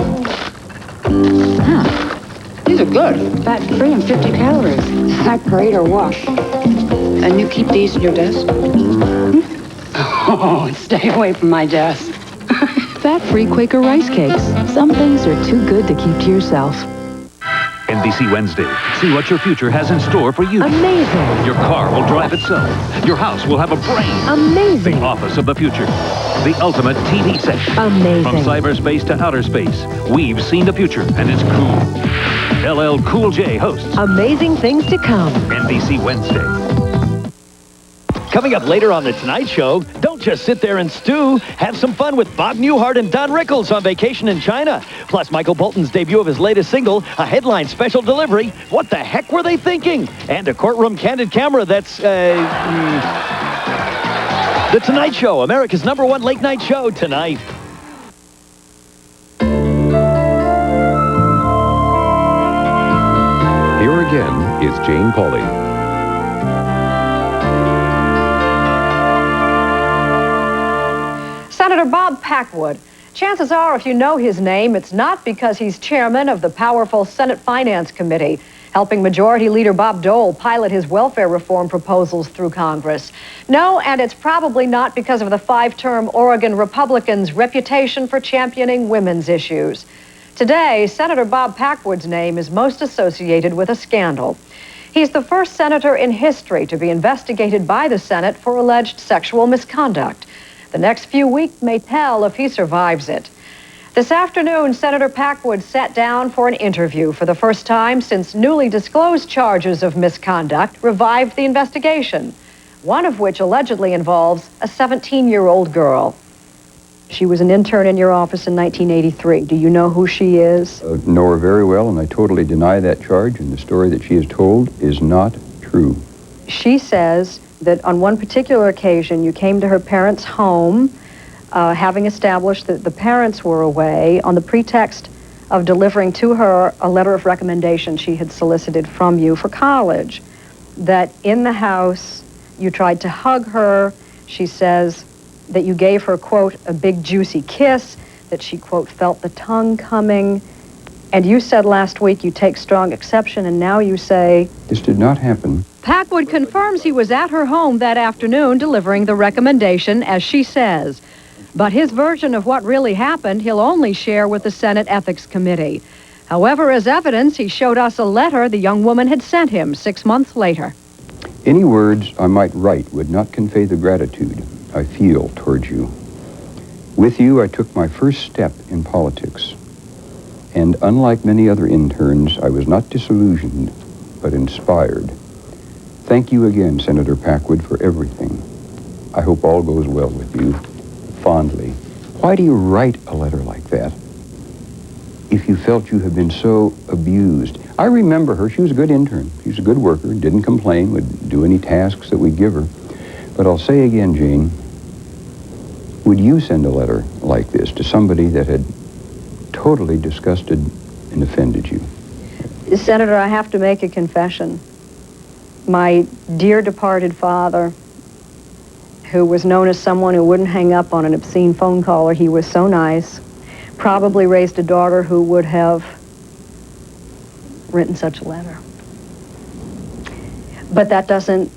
These are good. Fat-free and 50 calories. I parade or wash. And you keep these in your desk? Oh, stay away from my desk. Fat-free Quaker rice cakes. Some things are too good to keep to yourself. NBC Wednesday. See what your future has in store for you. Amazing. Your car will drive itself. Your house will have a brain. Amazing. The office of the future. The ultimate TV set. Amazing. From cyberspace to outer space, we've seen the future, and it's cool. LL Cool J hosts Amazing things to come. NBC Wednesday. Coming up later on The Tonight Show, don't just sit there and stew. Have some fun with Bob Newhart and Don Rickles on vacation in China. Plus, Michael Bolton's debut of his latest single, a headline special delivery. What the heck were they thinking? And a courtroom candid camera that's, The Tonight Show, America's #1 late night show tonight. Here again is Jane Pauley. Senator Bob Packwood. Chances are, if you know his name, it's not because he's chairman of the powerful Senate Finance Committee, helping Majority Leader Bob Dole pilot his welfare reform proposals through Congress. No, and it's probably not because of the 5-term Oregon Republicans' reputation for championing women's issues. Today, Senator Bob Packwood's name is most associated with a scandal. He's the first senator in history to be investigated by the Senate for alleged sexual misconduct. The next few weeks may tell if he survives it. This afternoon, Senator Packwood sat down for an interview for the first time since newly disclosed charges of misconduct revived the investigation. one of which allegedly involves a 17-year-old girl. She was an intern in your office in 1983. Do you know who she is? Know her very well, and I totally deny that charge, and the story that she has told is not true. She says that on one particular occasion you came to her parents' home, having established that the parents were away, on the pretext of delivering to her a letter of recommendation she had solicited from you for college. That in the house you tried to hug her. She says that you gave her, quote, a big juicy kiss, that she, quote, felt the tongue coming. And you said last week you take strong exception, and now you say... This did not happen. Packwood confirms he was at her home that afternoon delivering the recommendation, as she says. But his version of what really happened he'll only share with the Senate Ethics Committee. However, as evidence, he showed us a letter the young woman had sent him 6 months later. Any words I might write would not convey the gratitude I feel towards you. With you, I took my first step in politics. And unlike many other interns, I was not disillusioned, but inspired. Thank you again, Senator Packwood, for everything. I hope all goes well with you. Fondly. Why do you write a letter like that if you felt you had been so abused? I remember her. She was a good intern. She was a good worker, didn't complain, would do any tasks that we give her. But I'll say again, Jane, would you send a letter like this to somebody that had totally disgusted and offended you? Senator, I have to make a confession. My dear departed father, who was known as someone who wouldn't hang up on an obscene phone call, or he was so nice, probably raised a daughter who would have written such a letter. But that doesn't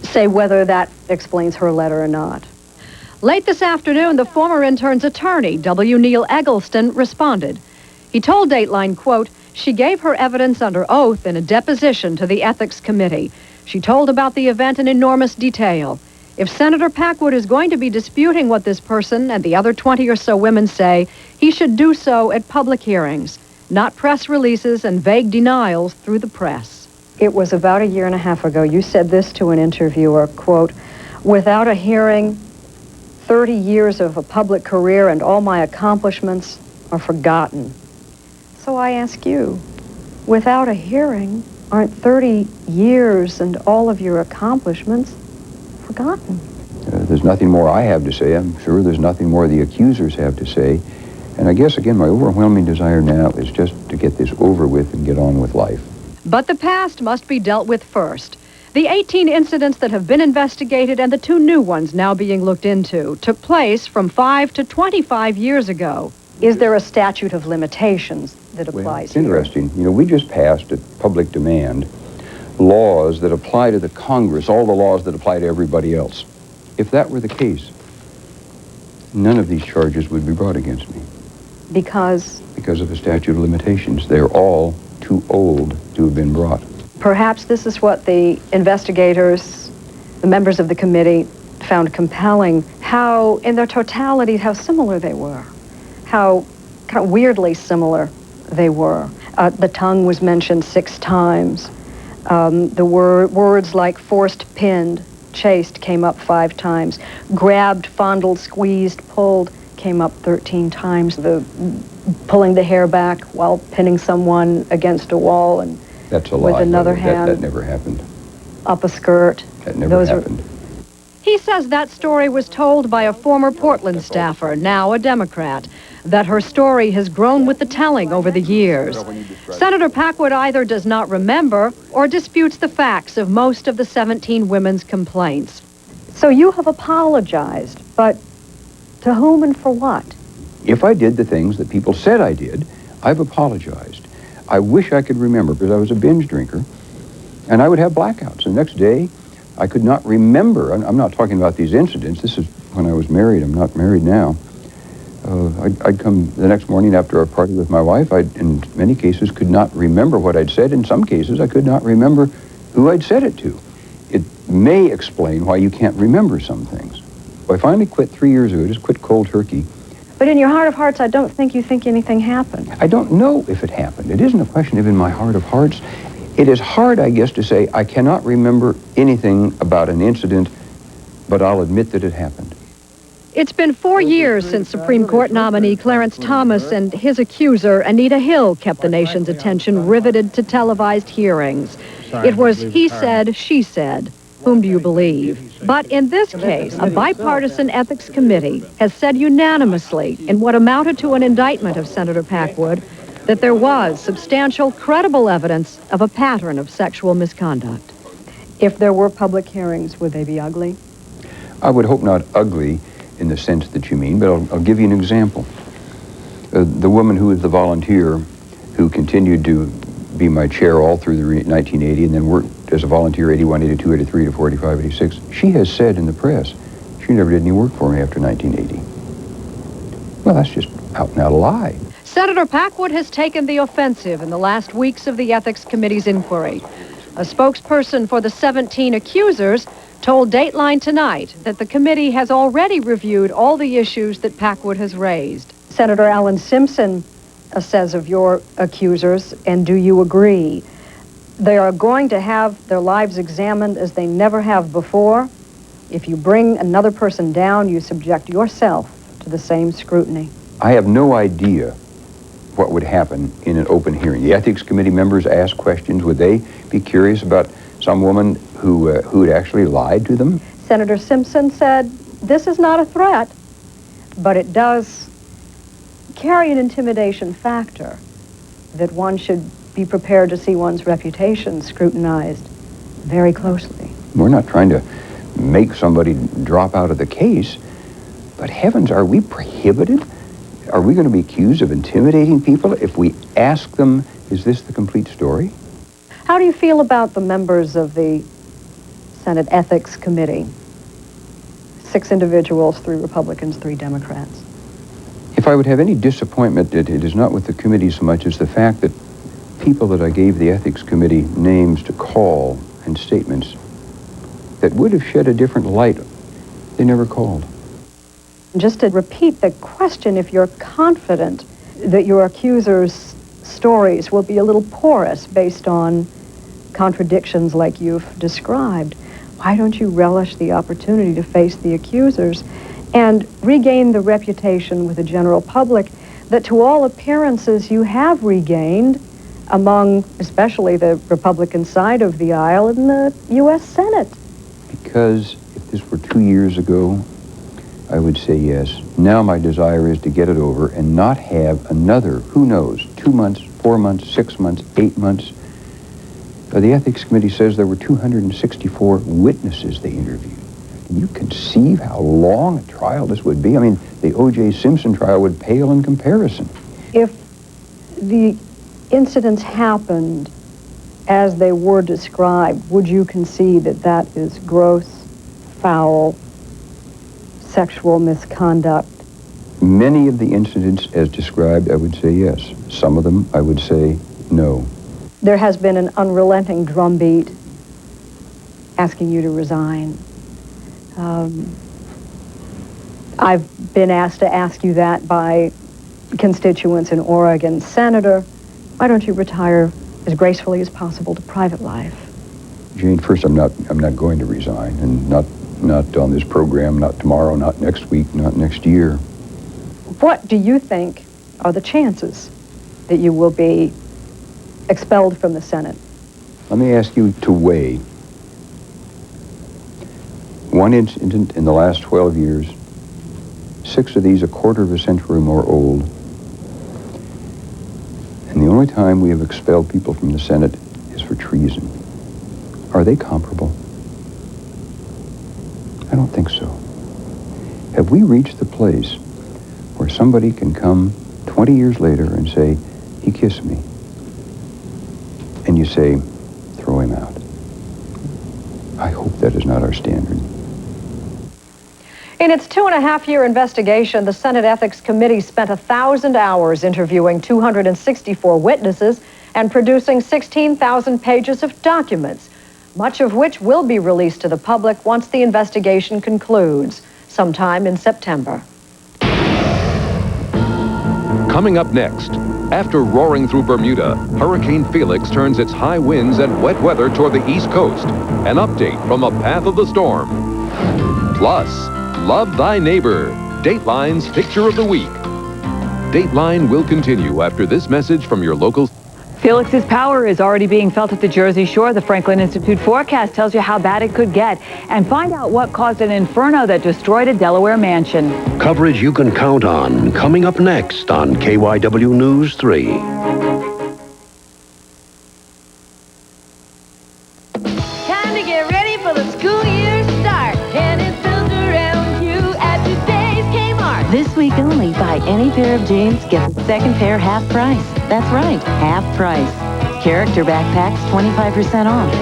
say whether that explains her letter or not. Late this afternoon, the former intern's attorney, W. Neil Eggleston, responded. He told Dateline, quote, she gave her evidence under oath in a deposition to the Ethics Committee. She told about the event in enormous detail. If Senator Packwood is going to be disputing what this person and the other 20 or so women say, he should do so at public hearings, not press releases and vague denials through the press. It was about a year and a half ago. You said this to an interviewer, quote, without a hearing, 30 years of a public career and all my accomplishments are forgotten. So I ask you, without a hearing, aren't 30 years and all of your accomplishments forgotten? There's nothing more I have to say. I'm sure there's nothing more the accusers have to say. And I guess, again, my overwhelming desire now is just to get this over with and get on with life. But the past must be dealt with first. The 18 incidents that have been investigated and the 2 new ones now being looked into took place from 5 to 25 years ago. Is there a statute of limitations that applies It's interesting. You know, we just passed at public demand laws that apply to the Congress, all the laws that apply to everybody else. If that were the case, none of these charges would be brought against me. Because? Because of a statute of limitations. They're all too old to have been brought. Perhaps this is what the investigators, the members of the committee, found compelling, how, in their totality, how similar they were, how kind of weirdly similar they were. The tongue was mentioned 6 times. The words like forced, pinned, chased came up 5 times. Grabbed, fondled, squeezed, pulled came up 13 times. The pulling the hair back while pinning someone against a wall and that's a lie. with another hand. That never happened. Up a skirt. That never happened. He says that story was told by a former Portland staffer, now a Democrat, that her story has grown with the telling over the years. Senator Packwood either does not remember or disputes the facts of most of the 17 women's complaints. So you have apologized, but to whom and for what? If I did the things that people said I did, I've apologized. I wish I could remember, because I was a binge drinker, and I would have blackouts. The next day, I could not remember. I'm not talking about these incidents. This is when I was married. I'm not married now. I'd come the next morning after a party with my wife. I, in many cases, could not remember what I'd said. In some cases, I could not remember who I'd said it to. It may explain why you can't remember some things. I finally quit 3 years ago, just quit cold turkey. But in your heart of hearts, I don't think you think anything happened. I don't know if it happened. It isn't a question of in my heart of hearts. It is hard, I guess, to say I cannot remember anything about an incident but I'll admit that it happened. It's been 4 years since Supreme Court nominee Clarence Thomas and his accuser, Anita Hill, kept the nation's attention riveted to televised hearings. It was he said, she said. Whom do you believe? But in this case, a bipartisan ethics committee has said unanimously in what amounted to an indictment of Senator Packwood that there was substantial, credible evidence of a pattern of sexual misconduct. If there were public hearings, would they be ugly? I would hope not ugly in the sense that you mean, but I'll give you an example. The woman who was the volunteer who continued to be my chair all through the 1980 and then worked as a volunteer 81, 82, 83 to 45, 86, she has said in the press she never did any work for me after 1980. Well, that's just out and out a lie. Senator Packwood has taken the offensive in the last weeks of the Ethics Committee's inquiry. A spokesperson for the 17 accusers told Dateline Tonight that the committee has already reviewed all the issues that Packwood has raised. Senator Alan Simpson says of your accusers, and do you agree, they are going to have their lives examined as they never have before? If you bring another person down, you subject yourself to the same scrutiny. I have no idea what would happen in an open hearing. The Ethics Committee members ask questions. Would they be curious about some woman who had actually lied to them? Senator Simpson said, this is not a threat, but it does carry an intimidation factor that one should be prepared to see one's reputation scrutinized very closely. We're not trying to make somebody drop out of the case, but heavens, are we prohibited? Are we going to be accused of intimidating people if we ask them, is this the complete story? How do you feel about the members of the Senate Ethics Committee? 6 individuals, 3 Republicans, 3 Democrats. If I would have any disappointment, it is not with the committee so much as the fact that people that I gave the Ethics Committee names to call and statements that would have shed a different light, they never called. Just to repeat the question, if you're confident that your accusers' stories will be a little porous based on contradictions like you've described, why don't you relish the opportunity to face the accusers and regain the reputation with the general public that to all appearances you have regained among especially the Republican side of the aisle in the U.S. Senate? Because if this were 2 years ago, I would say yes. Now my desire is to get it over and not have another, who knows, 2 months, 4 months, 6 months, 8 months. The Ethics Committee says there were 264 witnesses they interviewed. Can you conceive how long a trial this would be? I mean, the O.J. Simpson trial would pale in comparison. If the incidents happened as they were described, would you concede that that is gross, foul, sexual misconduct? Many of the incidents as described, I would say yes. Some of them, I would say no. There has been an unrelenting drumbeat asking you to resign. I've been asked to ask you that by constituents in Oregon. Senator, why don't you retire as gracefully as possible to private life? Jane, first, I'm not going to resign, and not on this program, not tomorrow, not next week, not next year. What do you think are the chances that you will be expelled from the Senate? Let me ask you to weigh one incident in the last 12 years, 6 of these a quarter of a century or more old, and the only time we have expelled people from the Senate is for treason. Are they comparable? I don't think so. Have we reached the place where somebody can come 20 years later and say, he kissed me, and you say, throw him out? I hope that is not our standard. In its 2.5-year investigation, the Senate Ethics Committee spent 1,000 hours interviewing 264 witnesses and producing 16,000 pages of documents, much of which will be released to the public once the investigation concludes, sometime in September. Coming up next, after roaring through Bermuda, Hurricane Felix turns its high winds and wet weather toward the East Coast. An update from the path of the storm. Plus, love thy neighbor. Dateline's Picture of the Week. Dateline will continue after this message from your local... Felix's power is already being felt at the Jersey Shore. The Franklin Institute forecast tells you how bad it could get. And find out what caused an inferno that destroyed a Delaware mansion. Coverage you can count on, coming up next on KYW News 3. Time to get ready for the school year start. And it's built around you at today's Kmart. This week only, buy any pair of jeans, get the second pair half price. That's right, half price. Character backpacks, 25% off.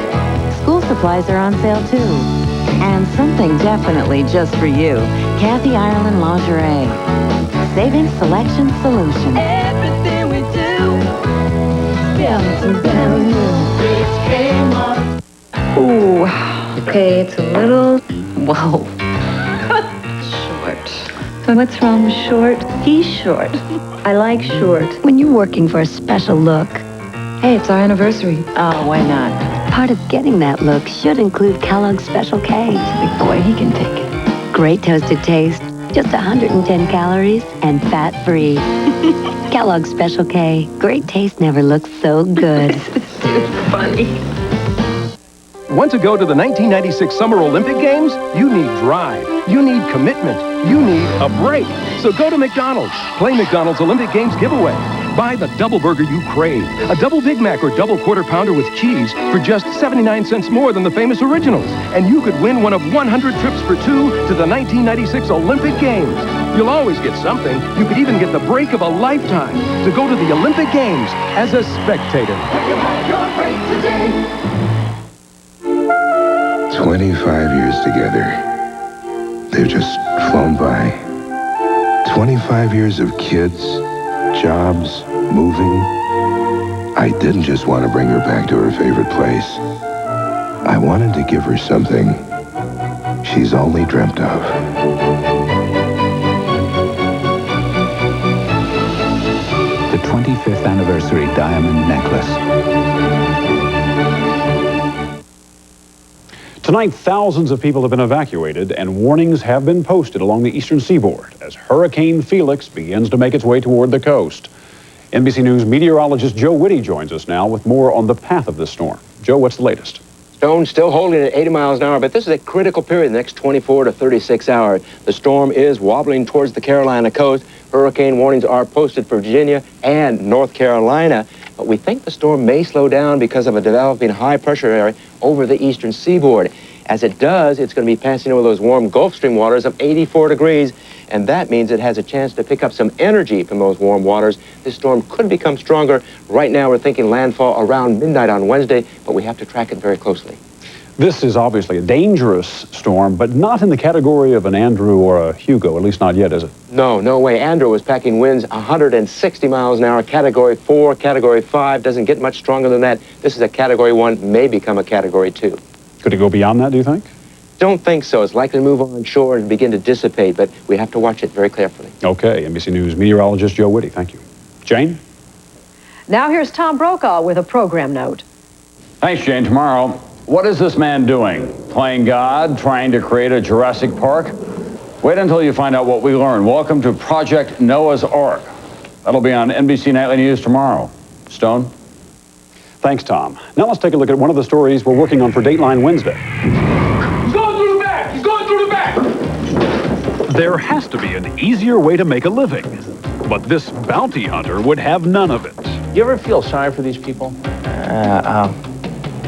School supplies are on sale too. And something definitely just for you. Kathy Ireland Lingerie. Saving Selection Solution. Everything we do built around you. It's Kmart. Ooh, okay, it's a little... Whoa. Short. So what's wrong with short? He's short. I like short. When you're working for a special look. Hey, it's our anniversary. Oh, why not? Part of getting that look should include Kellogg's Special K. Big boy, he can take it. Great toasted taste, just 110 calories, and fat-free. Kellogg's Special K. Great taste never looks so good. Dude, funny. Want to go to the 1996 Summer Olympic Games? You need drive. You need commitment. You need a break. So go to McDonald's. Play McDonald's Olympic Games giveaway. Buy the double burger you crave. A double Big Mac or double quarter pounder with cheese for just 79 cents more than the famous originals. And you could win one of 100 trips for two to the 1996 Olympic Games. You'll always get something. You could even get the break of a lifetime to go to the Olympic Games as a spectator. 25 years together. They've just flown by. 25 years of kids, jobs, moving. I didn't just want to bring her back to her favorite place. I wanted to give her something she's only dreamt of. The 25th anniversary diamond necklace. Tonight, thousands of people have been evacuated and warnings have been posted along the eastern seaboard as Hurricane Felix begins to make its way toward the coast. NBC News meteorologist Joe Whitty joins us now with more on the path of this storm. Joe, what's the latest? Stone still holding at 80 miles an hour, but this is a critical period, the next 24 to 36 hours. The storm is wobbling towards the Carolina coast. Hurricane warnings are posted for Virginia and North Carolina. But we think the storm may slow down because of a developing high-pressure area over the eastern seaboard. As it does, it's going to be passing over those warm Gulf Stream waters of 84 degrees, and that means it has a chance to pick up some energy from those warm waters. This storm could become stronger. Right now, we're thinking landfall around midnight on Wednesday, but we have to track it very closely. This is obviously a dangerous storm, but not in the category of an Andrew or a Hugo, at least not yet, is it? No, no way. Andrew was packing winds 160 miles an hour, Category 4, Category 5. Doesn't get much stronger than that. This is a Category 1, may become a Category 2. Could it go beyond that, do you think? Don't think so. It's likely to move on shore and begin to dissipate, but we have to watch it very carefully. Okay, NBC News meteorologist Joe Whitty, thank you. Jane? Now here's Tom Brokaw with a program note. Thanks, Jane. Tomorrow, what is this man doing? Playing God? Trying to create a Jurassic Park? Wait until you find out what we learn. Welcome to Project Noah's Ark. That'll be on NBC Nightly News tomorrow. Stone? Thanks, Tom. Now let's take a look at one of the stories we're working on for Dateline Wednesday. He's going through the back! He's going through the back! There has to be an easier way to make a living, but this bounty hunter would have none of it. You ever feel sorry for these people?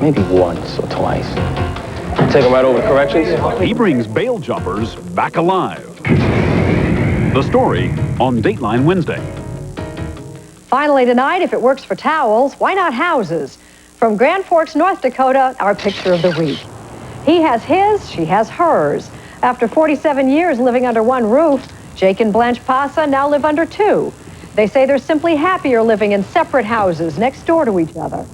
Maybe once or twice. Take them right over to corrections? He brings bail jumpers back alive. The story on Dateline Wednesday. Finally tonight, if it works for towels, why not houses? From Grand Forks, North Dakota, our picture of the week. He has his, she has hers. After 47 years living under one roof, Jake and Blanche Pasa now live under two. They say they're simply happier living in separate houses next door to each other.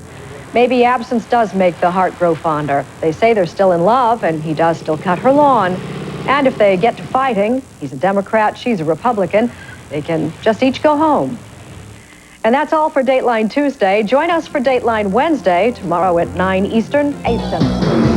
Maybe absence does make the heart grow fonder. They say they're still in love, and he does still cut her lawn. And if they get to fighting, he's a Democrat, she's a Republican, they can just each go home. And that's all for Dateline Tuesday. Join us for Dateline Wednesday, tomorrow at 9 Eastern, 8 Central.